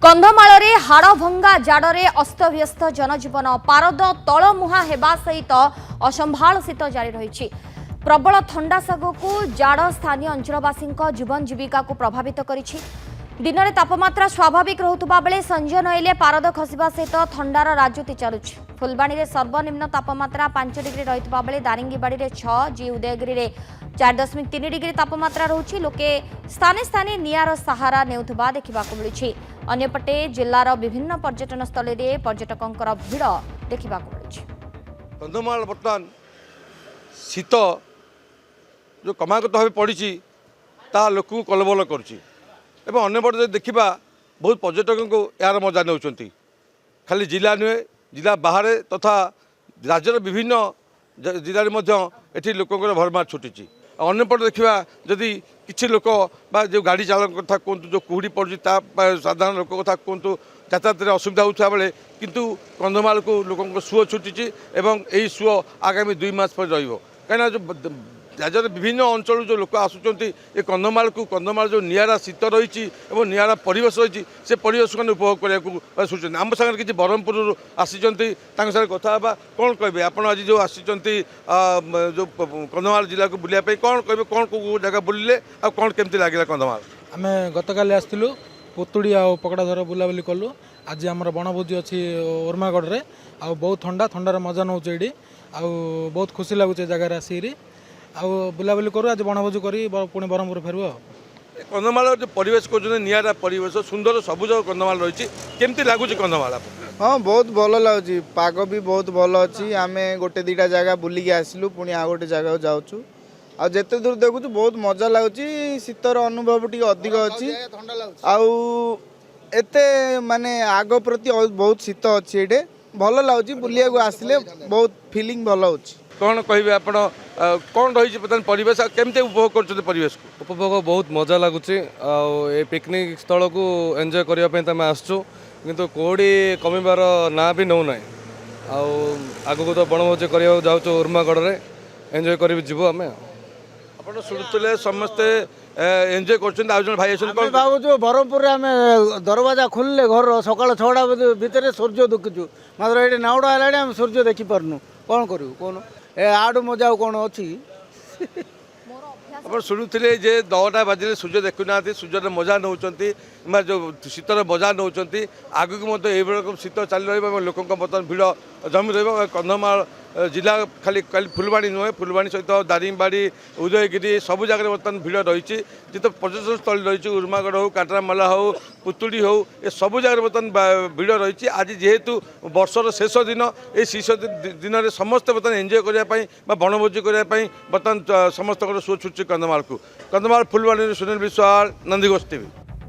कंधमाल हाड़भंगा जाड़े अस्तव्यस्त जनजीवन पारद तलमुहा हेबा सहित असंभाल शीत जारी रही। प्रबल ठंडा सागक जाड़ स्थानीय अंचलवासी जीवन जीविका को प्रभावित करिछि। दिन में तापमात्रा स्वाभाविक रोहुतबा बेले संजय नईले पारद खसिबा सहित ठंडार राजूति चलुछि। फुलबाणी में सर्वनिम्न तापमात्रा 5 डिग्री रहितबा बेले दारिंगीबाड़ी में 6, जी उदयगिरी में 4.3 डिग्री तापमात्रा रहुछि। लोके स्थाने स्थाने निआर सहारा नेउथबा देखिबाकु मिलुछि। अन्यपटे जिल्लार विभिन्न पर्यटन स्थल में पर्यटकों भिड़ देखिबाकु मिलुछि। कंधमाल बर्तमान शीत जो क्रमागत भाव पड़ी ता लोक को कलबल करुच्ची। अन्यपटे देखा बहुत पर्यटकों को यार मजा नौ खाली जिला नुहे जिला बाहर तथा राज्यर विभिन्न जिले में लोकंर भरमार छुटी। अन्यपटे देखा जदि किसी लोक जो गाड़ी चालक कथा कहतु जो कुहुड़ी पड़ी साधारण लोक कथा कहतु यातायात असुविधा होता बेले किंतु कंधमाल को लोक सुओ छुटी यही सुओ आगामी 2 मास पर रही जो राज्य विभिन्न अंचल जो लोक आसुँच कंधमाल को कंधमाल जो निआरा शीत रही निआरा परिवेश रही से परिवेश को उपभोग करने सोचते आम सागर किसी ब्रह्मपुर आसी कथा कौन कहे आप आज जो आसी जो कंधमाल जिला को बुलाया कौन कहे कौन को जगह बुलिले आ कौन केमती लगे कंधमाल आम गतकाली आसलु पुतुड़ी आ पकड़ाधर बुलाबुली कलु। आज आम बनभोजी अच्छी उर्मागढ़ में आ बहुत ठंडा ठंडार मजा नौ ये बहुत खुशी लगुच जगार आसिक आउ बुलाबुली करूँ। आज बनभोजी कर पुणी ब्रह्मपुर फेरु। कंधमाल जो परिवेश कहते निआरा परिवेश सुंदर सबुज कंधमाल रही केमती लगुच कंधमाल? हाँ बहुत भल लगुच पाग भी बहुत भल अच्छी। आम गोटे 2टा जगह बुलिकी आसलु पुणी आ गोटे जगह जाऊँ आ जिते दूर देखु बहुत मजा लगुच। शीतर अनुभव टी अधिक अच्छी आते माने आग प्रति बहुत शीत अच्छी ये भल लगुच बुलिया आसिले बहुत फिलिंग भल हो। कौन कहे आप कौन रही परिवेश केमती उपभोग कर परिवेश को? उपभोग बहुत मजा लगुच। पिकनिक स्थल को एंजॉय करने आसचु किंतु कोड़ी कमिबार ना भी नौ ना आगु तो बनभोजी करने जाऊँ उर्मागढ़ में एंजॉय कर जीव आम आप शुणुले समस्ते एंजॉय कर भाई भावुँ ब्रह्मपुर आम दरवाजा खोलिले घर सकाल 6टा भितर सूर्य देखुचु मात्र ये नाउड़ा है आम सूर्य देखी पार्नु कौन करूँ कौन ए आड़ मजा कौन अच्छी। आप शुणुले जे 10टा बाजिले सूर्य देखुना सूर्यर मजा नौ जो शीतर मजा नौ आगू को शीत चली रोक बर्तमान भिड़ जमी रंधमाल जिला खाली खाली फुलबाणी नुहे फुलबाणी सहित दारिंगबाड़ी उदयगिरी सबू जगह बर्तमान भिड़ रही जिते पर्यटन स्थल रही उर्मागढ़ हो काटरामाला हो पुतुड़ी हो ये सबू जगह बर्तमान भिड़ रही। आज जेहेतु वर्षर शेष दिन ये शेष दिन में समस्ते बर्तमान एंजॉय करने बनभोजी करने बर्तमान समस्त सो छुट्टी कंधमाल को। कंधमाल फुलबाणी सुनील विश्वाल, नंदीघोष टीवी।